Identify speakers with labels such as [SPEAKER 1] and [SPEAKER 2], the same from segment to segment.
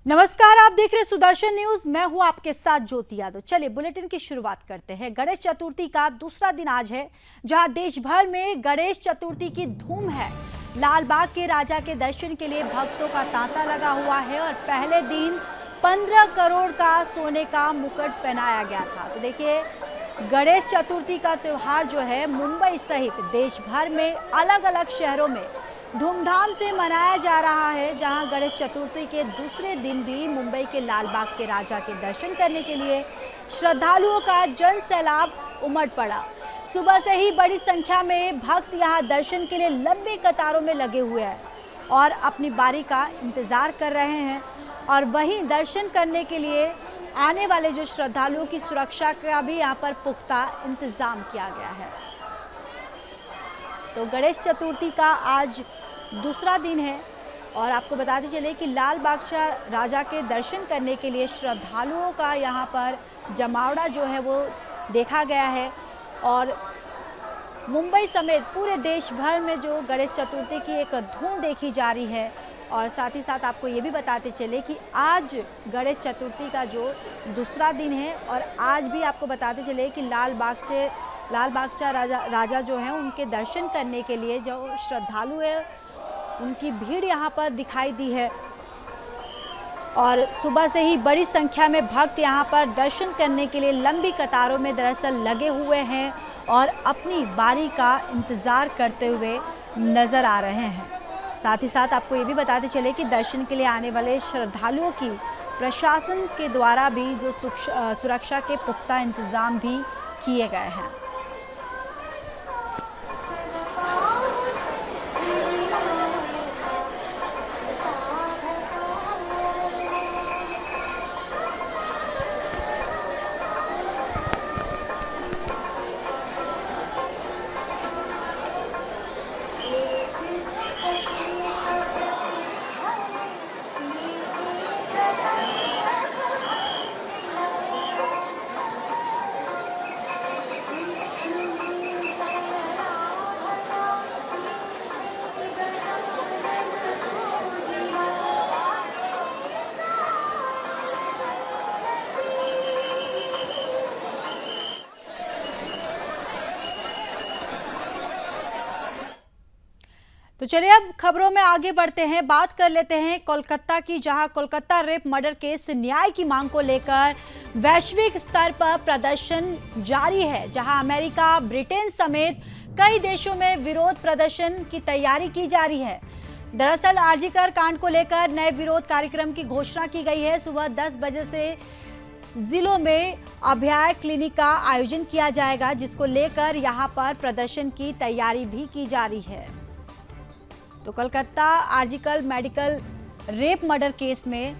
[SPEAKER 1] नमस्कार, आप देख रहे सुदर्शन न्यूज। मैं हूं आपके साथ ज्योति यादव। चलिए बुलेटिन की शुरुआत करते हैं। गणेश चतुर्थी का दूसरा दिन आज है, जहां देश भर में गणेश चतुर्थी की धूम है। लाल बाग के राजा के दर्शन के लिए भक्तों का तांता लगा हुआ है और पहले दिन 15 करोड़ का सोने का मुकुट पहनाया गया था। तो देखिए, गणेश चतुर्थी का त्योहार जो है मुंबई सहित देश भर में अलग अलग शहरों में धूमधाम से मनाया जा रहा है। जहां गणेश चतुर्थी के दूसरे दिन भी मुंबई के लाल बाग के राजा के दर्शन करने के लिए श्रद्धालुओं का जन सैलाब उमड़ पड़ा। सुबह से ही बड़ी संख्या में भक्त यहां दर्शन के लिए लंबी कतारों में लगे हुए हैं और अपनी बारी का इंतजार कर रहे हैं। और वहीं दर्शन करने के लिए आने वाले जो श्रद्धालुओं की सुरक्षा का भी यहाँ पर पुख्ता इंतजाम किया गया है। तो गणेश चतुर्थी का आज दूसरा दिन है और आपको बताते चले कि लाल बाग राजा के दर्शन करने के लिए श्रद्धालुओं का यहाँ पर जमावड़ा जो है वो देखा गया है। और मुंबई समेत पूरे देश भर में जो गणेश चतुर्थी की एक धूम देखी जा रही है। और साथ ही साथ आपको ये भी बताते चले कि आज गणेश चतुर्थी का जो दूसरा दिन है और आज भी आपको बताते चले कि लाल बाग राजा जो हैं उनके दर्शन करने के लिए जो श्रद्धालु है उनकी भीड़ यहाँ पर दिखाई दी है। और सुबह से ही बड़ी संख्या में भक्त यहाँ पर दर्शन करने के लिए लंबी कतारों में दरअसल लगे हुए हैं और अपनी बारी का इंतज़ार करते हुए नज़र आ रहे हैं। साथ ही साथ आपको ये भी बताते चले कि दर्शन के लिए आने वाले श्रद्धालुओं की प्रशासन के द्वारा भी जो सुरक्षा के पुख्ता इंतज़ाम भी किए गए हैं। तो चलिए अब खबरों में आगे बढ़ते हैं। बात कर लेते हैं कोलकाता की, जहां कोलकाता रेप मर्डर केस न्याय की मांग को लेकर वैश्विक स्तर पर प्रदर्शन जारी है। जहां अमेरिका, ब्रिटेन समेत कई देशों में विरोध प्रदर्शन की तैयारी की जा रही है। दरअसल आरजीकर कांड को लेकर नए विरोध कार्यक्रम की घोषणा की गई है। सुबह 10 बजे से जिलों में अभय क्लिनिक का आयोजन किया जाएगा, जिसको लेकर यहां पर प्रदर्शन की तैयारी भी की जा रही है। तो Kolkata RG Kar medical rape murder case में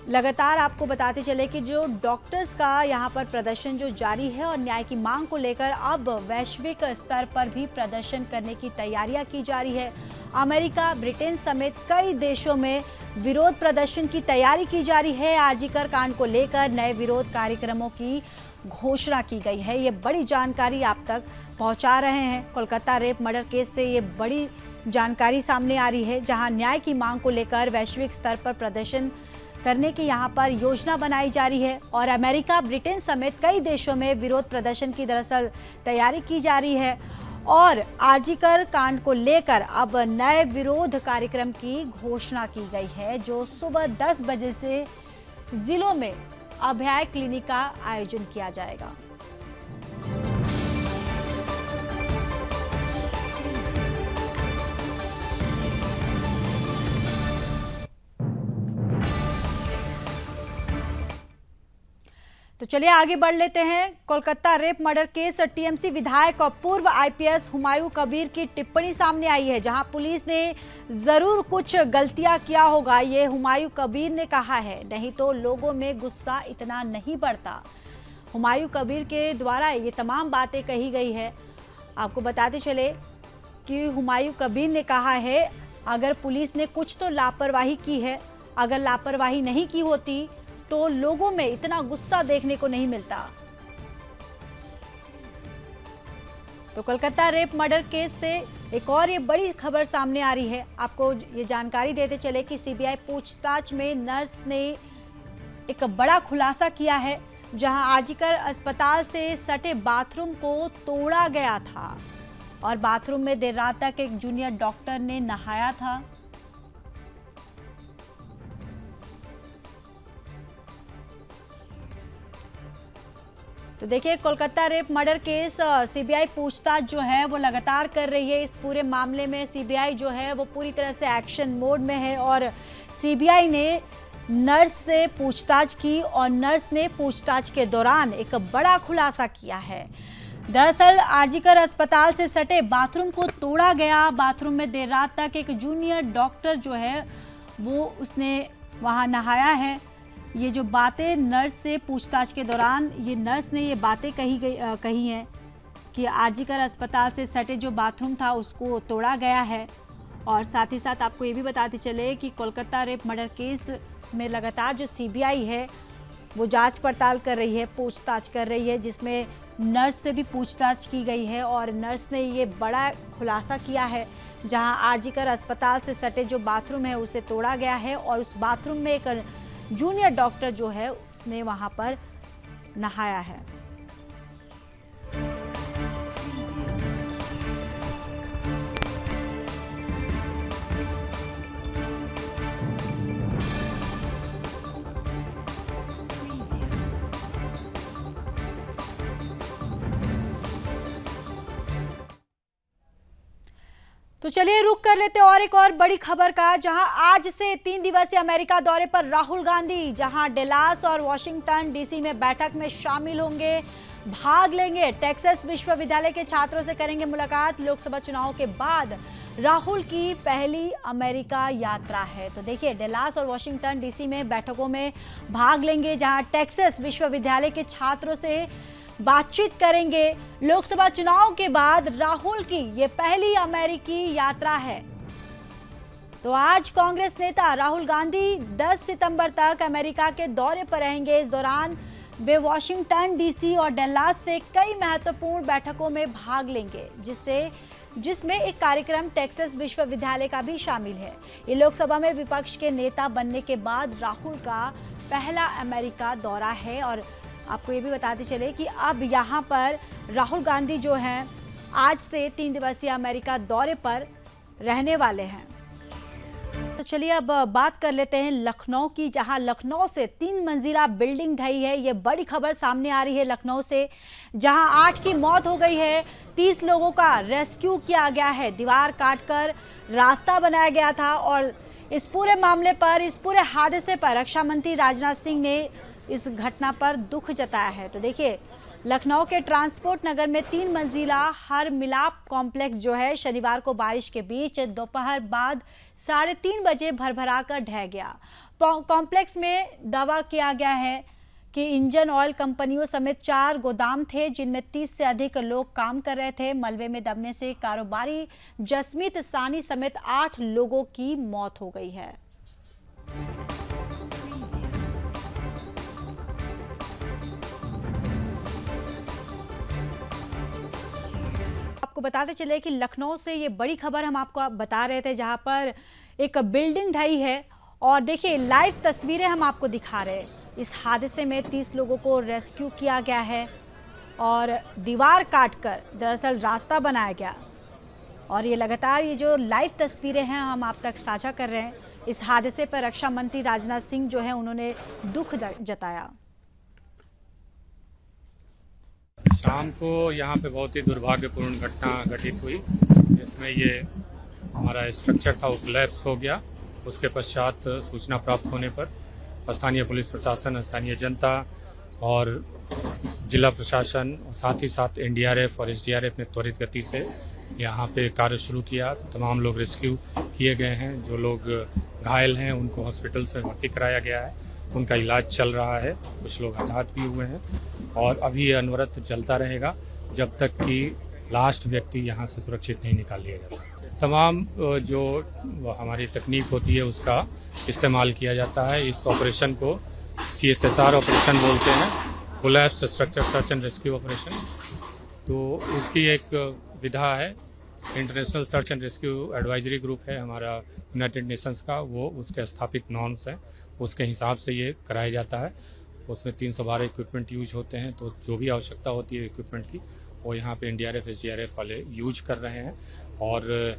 [SPEAKER 1] लगातार आपको बताते चले कि जो डॉक्टर्स का यहाँ पर प्रदर्शन जो जारी है और न्याय की मांग को लेकर अब वैश्विक स्तर पर भी प्रदर्शन करने की तैयारियां की जा रही है। अमेरिका, ब्रिटेन समेत कई देशों में विरोध प्रदर्शन की तैयारी की जा रही है। आरजीकर कांड को लेकर नए विरोध कार्यक्रमों की घोषणा की गई है। ये बड़ी जानकारी आप तक पहुँचा रहे हैं। कोलकाता रेप मर्डर केस से ये बड़ी जानकारी सामने आ रही है, जहां न्याय की मांग को लेकर वैश्विक स्तर पर प्रदर्शन करने की यहां पर योजना बनाई जा रही है। और अमेरिका, ब्रिटेन समेत कई देशों में विरोध प्रदर्शन की दरअसल तैयारी की जा रही है। और आरजीकर कांड को लेकर अब नए विरोध कार्यक्रम की घोषणा की गई है, जो सुबह 10 बजे से जिलों में अभय क्लिनिक का आयोजन किया जाएगा। तो चलिए आगे बढ़ लेते हैं। Kolkata rape murder case TMC विधायक और पूर्व आईपीएस हुमायूं कबीर की टिप्पणी सामने आई है, जहां पुलिस ने जरूर कुछ गलतियां किया होगा, ये हुमायूं कबीर ने कहा है। नहीं तो लोगों में गुस्सा इतना नहीं बढ़ता। हुमायूं कबीर के द्वारा ये तमाम बातें कही गई है। आपको बताते चले कि हुमायूं कबीर ने कहा है, अगर पुलिस ने कुछ तो लापरवाही की है, अगर लापरवाही नहीं की होती तो लोगों में इतना गुस्सा देखने को नहीं मिलता। तो कोलकाता रेप मर्डर केस से एक और ये बड़ी खबर सामने आ रही है, आपको ये जानकारी देते चले कि सीबीआई पूछताछ में नर्स ने एक बड़ा खुलासा किया है, जहां आरजीकर अस्पताल से सटे बाथरूम को तोड़ा गया था और बाथरूम में देर रात तक एक जूनियर डॉक्टर ने नहाया था। तो देखिए, Kolkata rape murder case CBI पूछताछ जो है वो लगातार कर रही है। इस पूरे मामले में सीबीआई जो है वो पूरी तरह से एक्शन मोड में है और सीबीआई ने नर्स से पूछताछ की और नर्स ने पूछताछ के दौरान एक बड़ा खुलासा किया है। दरअसल आरजीकर अस्पताल से सटे बाथरूम को तोड़ा गया। बाथरूम में देर रात तक एक जूनियर डॉक्टर जो है वो उसने वहां नहाया है। ये जो बातें नर्स से पूछताछ के दौरान ये नर्स ने ये बातें कही हैं कि आरजीकर अस्पताल से सटे जो बाथरूम था उसको तोड़ा गया है। और साथ ही साथ आपको ये भी बताते चले कि कोलकाता रेप मर्डर केस में लगातार जो सीबीआई है वो जांच पड़ताल कर रही है, पूछताछ कर रही है, जिसमें नर्स से भी पूछताछ की गई है और नर्स ने ये बड़ा खुलासा किया है, जहां आरजीकर अस्पताल से सटे जो बाथरूम है उसे तोड़ा गया है और उस बाथरूम में एक जूनियर डॉक्टर जो है उसने वहां पर नहाया है। तो चलिए रुक कर लेते और एक और बड़ी खबर का, जहां आज से 3 दिवसीय अमेरिका दौरे पर राहुल गांधी, जहां डेलास और वॉशिंगटन डीसी में बैठक में शामिल होंगे, भाग लेंगे। टेक्सास विश्वविद्यालय के छात्रों से करेंगे मुलाकात। लोकसभा चुनाव के बाद राहुल की पहली अमेरिका यात्रा है। तो देखिए, डेलास और वॉशिंगटन डीसी में बैठकों में भाग लेंगे, जहां टेक्सास विश्वविद्यालय के छात्रों से बातचीत करेंगे। लोकसभा चुनाव के बाद राहुल की ये पहली अमेरिकी यात्रा है। तो आज कांग्रेस नेता राहुल गांधी 10 सितंबर तक अमेरिका के दौरे पर रहेंगे। इस दौरान वे वॉशिंगटन डीसी और डल्लास से कई महत्वपूर्ण बैठकों में भाग लेंगे, जिसमें एक कार्यक्रम टेक्सास विश्वविद्यालय का भी शामिल है। ये लोकसभा में विपक्ष के नेता बनने के बाद राहुल का पहला अमेरिका दौरा है। और आपको ये भी बताते चले कि अब यहाँ पर राहुल गांधी जो हैं आज से 3 दिवसीय अमेरिका दौरे पर रहने वाले हैं। तो चलिए अब बात कर लेते हैं लखनऊ की, जहां लखनऊ से 3 मंजिला बिल्डिंग ढही है। ये बड़ी खबर सामने आ रही है लखनऊ से, जहां 8 की मौत हो गई है, 30 लोगों का रेस्क्यू किया गया है। दीवार काटकर रास्ता बनाया गया था और इस पूरे मामले पर, इस पूरे हादसे पर रक्षा मंत्री राजनाथ सिंह ने इस घटना पर दुख जताया है। तो देखिए, लखनऊ के ट्रांसपोर्ट नगर में 3 मंजिला हर मिलाप कॉम्प्लेक्स जो है शनिवार को बारिश के बीच दोपहर बाद 3:30 बजे भरभरा कर ढह गया। कॉम्प्लेक्स में दावा किया गया है कि इंजन ऑयल कंपनियों समेत 4 गोदाम थे, जिनमें 30 से अधिक लोग काम कर रहे थे। मलबे में दबने से कारोबारी जसमीत सानी समेत 8 लोगों की मौत हो गई है। आपको बताते चले कि लखनऊ से ये बड़ी खबर हम आपको बता रहे थे, जहां पर एक बिल्डिंग ढही है और देखिए लाइव तस्वीरें हम आपको दिखा रहे हैं। इस हादसे में 30 लोगों को रेस्क्यू किया गया है और दीवार काटकर दरअसल रास्ता बनाया गया। और ये लगातार ये जो लाइव तस्वीरें हैं हम आप तक साझा कर रहे हैं। इस हादसे पर रक्षा मंत्री राजनाथ सिंह जो है उन्होंने दुख जताया।
[SPEAKER 2] शाम को यहाँ पे बहुत ही दुर्भाग्यपूर्ण घटना घटित हुई, जिसमें ये हमारा स्ट्रक्चर था वो कोलैप्स हो गया। उसके पश्चात सूचना प्राप्त होने पर स्थानीय पुलिस प्रशासन, स्थानीय जनता और जिला प्रशासन, साथ ही साथ एनडीआरएफ और एसडीआरएफ ने त्वरित गति से यहाँ पे कार्य शुरू किया। तमाम लोग रेस्क्यू किए गए हैं। जो लोग घायल हैं उनको हॉस्पिटल से भर्ती कराया गया है, उनका इलाज चल रहा है। कुछ लोग हताहत भी हुए हैं और अभी ये अनवरत चलता रहेगा जब तक कि लास्ट व्यक्ति यहाँ से सुरक्षित नहीं निकाल लिया जाता। तमाम जो हमारी तकनीक होती है उसका इस्तेमाल किया जाता है। इस ऑपरेशन को CSSR ऑपरेशन बोलते हैं, collapse structure search and rescue operation. तो इसकी एक विधा है international search and rescue advisory group है हमारा यूनाइटेड नेशंस का, वो उसके स्थापित नॉर्म्स हैं, उसके हिसाब से ये कराया जाता है। उसमें 312 इक्विपमेंट यूज होते हैं, तो जो भी आवश्यकता होती है इक्विपमेंट की वो यहाँ पे एनडीआरएफ एसडीआरएफ वाले यूज कर रहे हैं। और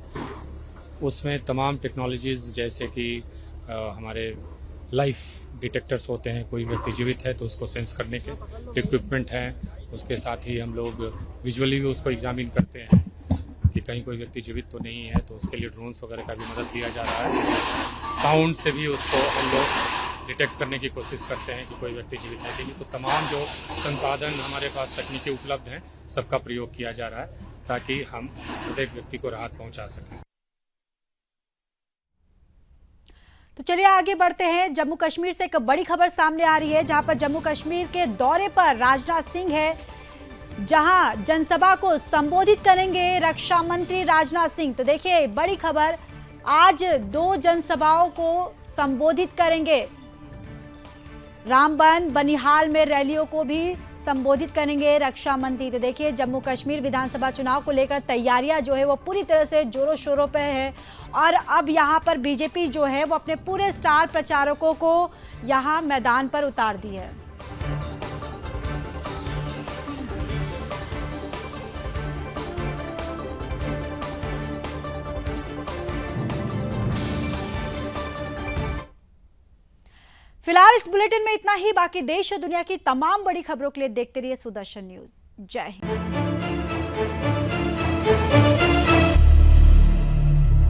[SPEAKER 2] उसमें तमाम टेक्नोलॉजीज़ जैसे कि हमारे लाइफ डिटेक्टर्स होते हैं, कोई व्यक्ति जीवित है तो उसको सेंस करने के इक्विपमेंट हैं। उसके साथ ही हम लोग विजुअली भी उसको एग्जामिन करते हैं कि कहीं कोई व्यक्ति जीवित तो नहीं है, तो उसके लिए ड्रोन्स वगैरह का भी मदद लिया जा रहा है। साउंड से भी उसको हम लोग डिटेक्ट करने की कोशिश करते हैं कि कोई व्यक्ति जीवित है कि नहीं। तो तमाम जो संसाधन हमारे पास तकनीकी उपलब्ध हैं सबका प्रयोग किया जा रहा है ताकि हम प्रत्येक व्यक्ति को राहत पहुंचा सकें।
[SPEAKER 1] तो चलिए आगे बढ़ते हैं। जम्मू कश्मीर से एक बड़ी खबर सामने आ रही है, जहां पर जम्मू कश्मीर के दौरे पर राजनाथ सिंह है, जहां जनसभा को संबोधित करेंगे रक्षा मंत्री राजनाथ सिंह। तो देखिए बड़ी खबर, आज 2 जनसभाओं को संबोधित करेंगे। रामबन बनिहाल में रैलियों को भी संबोधित करेंगे रक्षा मंत्री। तो देखिए जम्मू कश्मीर विधानसभा चुनाव को लेकर तैयारियां जो है वो पूरी तरह से जोरों शोरों पर है, और अब यहां पर बीजेपी जो है वो अपने पूरे स्टार प्रचारकों को यहां मैदान पर उतार दी है। फिलहाल इस बुलेटिन में इतना ही। बाकी देश और दुनिया की तमाम बड़ी खबरों के लिए देखते रहिए सुदर्शन न्यूज। जय हिंद।